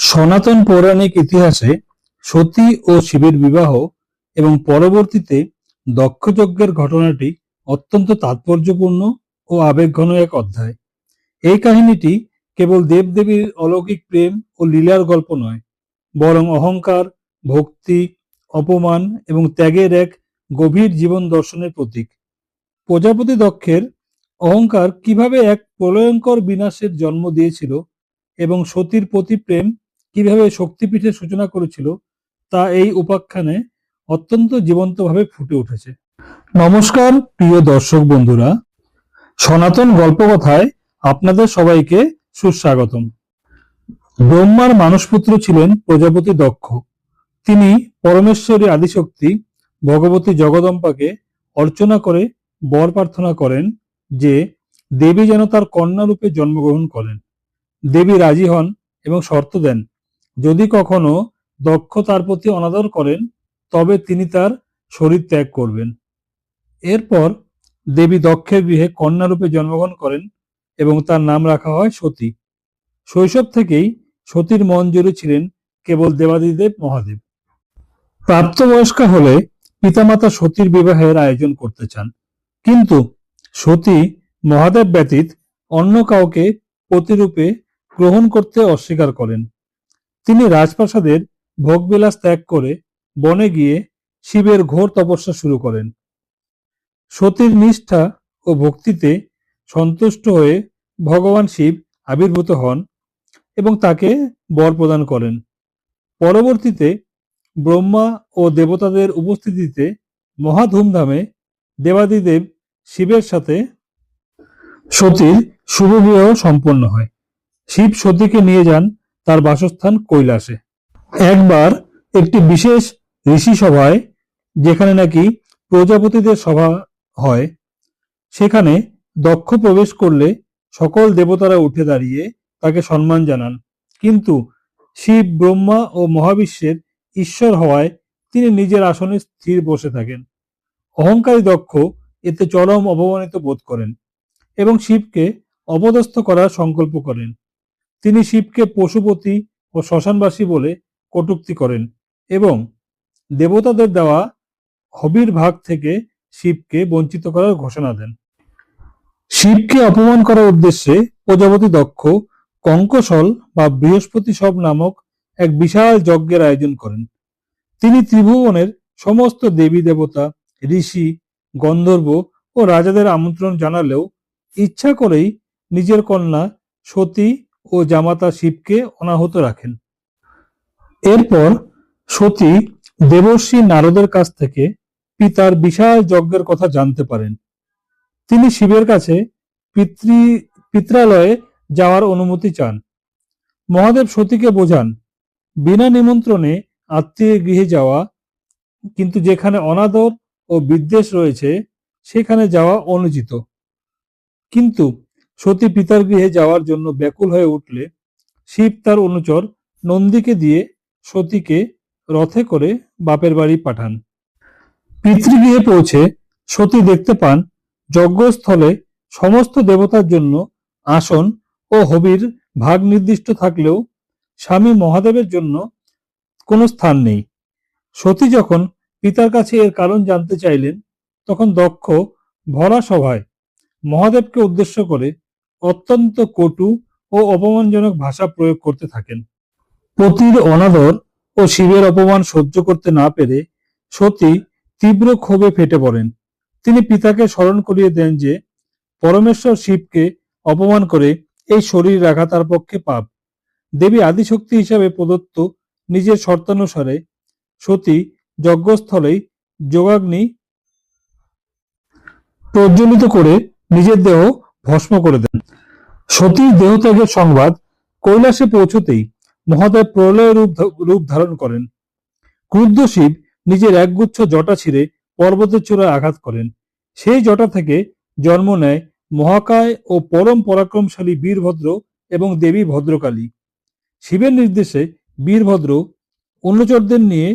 সনাতন পৌরাণিক ইতিহাসে সতী ও শিবের বিবাহ এবং পরবর্তীতে দক্ষযজ্ঞের ঘটনাটি অত্যন্ত তাৎপর্যপূর্ণ ও আবেগঘন এক অধ্যায়। এই কাহিনীটি কেবল দেবদেবীর অলৌকিক প্রেম ও লীলার গল্প নয়, বরং অহংকার, ভক্তি, অপমান এবং ত্যাগের এক গভীর জীবন দর্শনের প্রতীক। প্রজাপতি দক্ষের অহংকার কিভাবে এক প্রলয়ঙ্কর বিনাশের জন্ম দিয়েছিল এবং সতীর প্রতি প্রেম কিভাবে শক্তিপীঠের সূচনা করেছিল, তা এই উপাখ্যানে অত্যন্ত জীবন্তভাবে ফুটে উঠেছে। নমস্কার প্রিয় দর্শক বন্ধুরা, সনাতন গল্পকথায় আপনাদের সবাইকে সুস্বাগতম। ব্রহ্মার মানসপুত্র ছিলেন প্রজাপতি দক্ষ। তিনি পরমেশ্বরী আদিশক্তি ভগবতী জগদম্বাকে অর্চনা করে বর প্রার্থনা করেন যে দেবী যেন তার কন্যা রূপে জন্মগ্রহণ করেন। দেবী রাজি হন এবং শর্ত দেন, যদি কখনো দক্ষ তার প্রতি অনাদর করেন তবে তিনি তার শরীর ত্যাগ করবেন। এরপর দেবী দক্ষের গৃহে কন্যা রূপে জন্মগ্রহণ করেন এবং তার নাম রাখা হয় সতী। শৈশব থেকেই সতীর মন জুড়ে ছিলেন কেবল দেবাদিদেব মহাদেব। প্রাপ্তবয়স্কা হলে পিতামাতা সতীর বিবাহের আয়োজন করতে চান, কিন্তু সতী মহাদেব ব্যতীত অন্য কাউকে পতিরূপে গ্রহণ করতে অস্বীকার করেন। তিনি রাজপ্রাসাদের ভোগবিলাস ত্যাগ করে বনে গিয়ে শিবের ঘোর তপস্যা শুরু করেন। সতীর নিষ্ঠা ও ভক্তিতে সন্তুষ্ট হয়ে ভগবান শিব আবির্ভূত হন এবং তাকে বর প্রদান করেন। পরবর্তীতে ব্রহ্মা ও দেবতাদের উপস্থিতিতে মহা ধুমধামে দেবাদিদেব শিবের সাথে সতীর শুভ বিবাহ সম্পন্ন হয়। শিব সতীকে নিয়ে যান তার বাসস্থান কৈলাসে। একবার একটি বিশেষ ঋষি সভায়, যেখানে নাকি প্রজাপতিদের সভা হয়, সেখানে দক্ষ প্রবেশ করলে সকল দেবতারা উঠে দাঁড়িয়ে তাকে সম্মান জানান, কিন্তু শিব ব্রহ্মা ও মহাবিশ্বের ঈশ্বর হওয়ায় তিনি নিজের আসনে স্থির বসে থাকেন। অহংকারী দক্ষ এতে চরম অপমানিত বোধ করেন এবং শিবকে অপদস্থ করার সংকল্প করেন। তিনি শিবকে পশুপতি ও শ্মশানবাসী বলে কটূক্তি করেন এবং দেবতাদের দেওয়া হবির ভাগ থেকে শিবকে বঞ্চিত করার ঘোষণা দেন। শিবকে অপমান করার উদ্দেশ্যে প্রজাপতি দক্ষ কঙ্কশল বা বৃহস্পতি সব নামক এক বিশাল যজ্ঞের আয়োজন করেন। তিনি ত্রিভুবনের সমস্ত দেবী দেবতা, ঋষি, গন্ধর্ব ও রাজাদের আমন্ত্রণ জানালেও ইচ্ছা করেই নিজের কন্যা সতী ও জামাতা শিবকে অনাহত রাখেন। এরপর সতী দেবর্ষি নারদের কাছ থেকে পিতার বিশাল যজ্ঞের কথা জানতে পারেন। তিনি শিবের কাছে পিত্রালয়ে যাওয়ার অনুমতি চান। মহাদেব সতীকে বোঝান, বিনা নিমন্ত্রণে আত্মীয় গৃহে যাওয়া, কিন্তু যেখানে অনাদর ও বিদ্বেষ রয়েছে সেখানে যাওয়া অনুচিত। কিন্তু সতী পিতার গৃহে যাওয়ার জন্য ব্যাকুল হয়ে উঠলে শিব তার অনুচর নন্দীকে দিয়ে সতীকে রথে করে বাপের বাড়ি পাঠান। পিতৃগৃহে পৌঁছে সতী দেখতে পান যজ্ঞস্থলে সমস্ত দেবতার জন্য আসন ও হবির ভাগ নির্দিষ্ট থাকলেও স্বামী মহাদেবের জন্য কোনো স্থান নেই। সতী যখন পিতার কাছে এর কারণ জানতে চাইলেন, তখন দক্ষ ভরা সভায় মহাদেবকে উদ্দেশ্য করে অত্যন্ত কটু ও অপমানজনক ভাষা প্রয়োগ করতে থাকেন। পতির অনাদর ও শিবের অপমান সহ্য করতে না পেরে সতী তীব্র ক্ষোভে ফেটে পড়েন। তিনি পিতাকে স্মরণ করিয়ে দেন যে পরমেশ্বর শিবকে অপমান করে এই শরীর রাখা তার পক্ষে পাপ। দেবী আদিশক্তি হিসাবে প্রদত্ত নিজের শর্তানুসারে সতী যজ্ঞস্থলেই যোগাগ্নি প্রজ্বলিত করে নিজের দেহ ভস্ম করে দেন। সতীর দেহত্যাগের সংবাদ কৈলাসে পৌঁছতেই মহাদেব প্রলয় রূপ ধারণ করেন। ক্রুদ্ধ শিব নিজের একগুচ্ছ জটা ছিঁড়ে পর্বতের চূড়ায় আঘাত করেন। সেই জটা থেকে জন্ম নেয় মহাকায় ও পরম পরাক্রমশালী বীরভদ্র এবং দেবী ভদ্রকালী। শিবের নির্দেশে বীরভদ্র অনুচরদের নিয়ে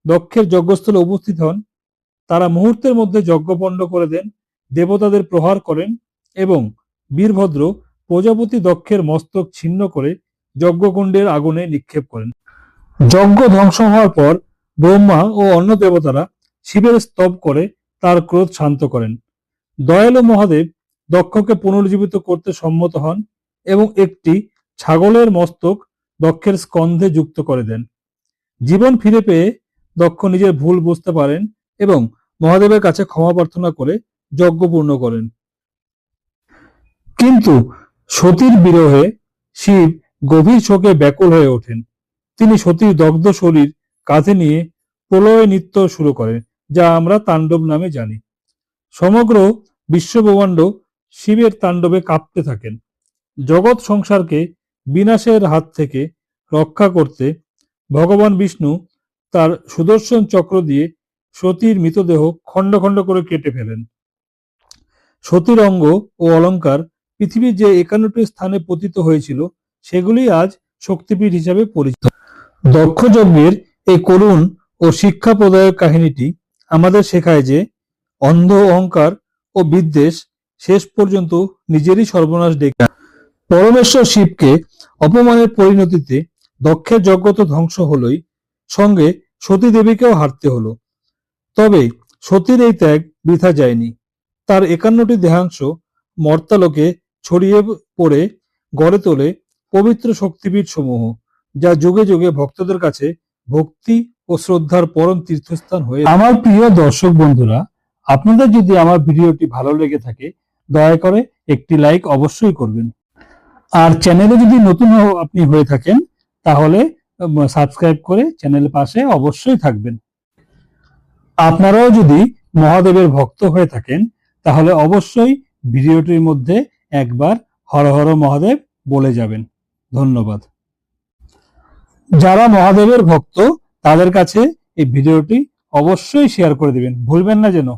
দক্ষের যজ্ঞস্থলে উপস্থিত হন। তারা মুহূর্তের মধ্যে যজ্ঞপণ্ড করে দেন, দেবতাদের প্রহার করেন এবং বীরভদ্র প্রজাপতি দক্ষের মস্তক ছিন্ন করে যজ্ঞকুণ্ডের আগুনে নিক্ষেপ করেন। যজ্ঞ ধ্বংস হওয়ার পর ব্রহ্মা ও অন্য দেবতারা শিবের স্তব করে তার ক্রোধ শান্ত করেন। দয়ালু মহাদেব দক্ষকে পুনর্জীবিত করতে সম্মত হন এবং একটি ছাগলের মস্তক দক্ষের স্কন্ধে যুক্ত করে দেন। জীবন ফিরে পেয়ে দক্ষ নিজের ভুল বুঝতে পারেন এবং মহাদেবের কাছে ক্ষমা প্রার্থনা করে যজ্ঞ পূর্ণ করেন। কিন্তু সতীর বিরহে শিব গভীর শোকে ব্যাকুল হয়ে ওঠেন। তিনি সতীর দগ্ধ শরীর কাঁধে নিয়ে প্রলয় নৃত্য শুরু করেন, যা আমরা তাণ্ডব নামে জানি। সমগ্র বিশ্বব্রহ্মাণ্ড শিবের তাণ্ডবে কাঁপতে থাকেন। জগৎ সংসারকে বিনাশের হাত থেকে রক্ষা করতে ভগবান বিষ্ণু তার সুদর্শন চক্র দিয়ে সতীর মৃতদেহ খণ্ড খণ্ড করে কেটে ফেলেন। সতীর অঙ্গ ও অলঙ্কার পৃথিবীর যে 51টি স্থানে পতিত হয়েছিল সেগুলি আজ শক্তিপীঠ হিসাবে পরিচিত। দক্ষ যজ্ঞের এই করুণ ও শিক্ষা প্রদায়ক কাহিনীটি আমাদের শেখায় যে অন্ধ অহংকার ও বিদ্বেষ শেষ পর্যন্ত নিজেরই সর্বনাশ ডেকে আনে। পরমেশ্বর শিবকে অপমানের পরিণতিতে দক্ষের যজ্ঞ তো ধ্বংস হলোই, সঙ্গে সতী দেবীকেও হারতে হলো। তবে সতীর এই ত্যাগ বৃথা যায়নি। তার 51টি দেহাংশ মর্তালোকে ছড়িয়ে পড়ে গড়ে তোলে পবিত্র শক্তিপীঠ সমূহ, যা যুগে যুগে ভক্তদের কাছে ভক্তি ও শ্রদ্ধার পরম তীর্থস্থান হয়ে। আমার প্রিয় দর্শক বন্ধুরা, আপনাদের যদি আমার ভিডিওটি ভালো লেগে থাকে দয়া করে একটি লাইক অবশ্যই করবেন। আর চ্যানেলে যদি নতুন আপনি হয়ে থাকেন তাহলে সাবস্ক্রাইব করে চ্যানেলের পাশে অবশ্যই থাকবেন। আপনারাও যদি মহাদেবের ভক্ত হয়ে থাকেন তাহলে অবশ্যই ভিডিওটির মধ্যে একবার হর হর মহাদেব বলে যাবেন। ধন্যবাদ। যারা মহাদেবের ভক্ত তাদের কাছে এই ভিডিওটি অবশ্যই শেয়ার করে দিবেন, ভুলবেন না যেন।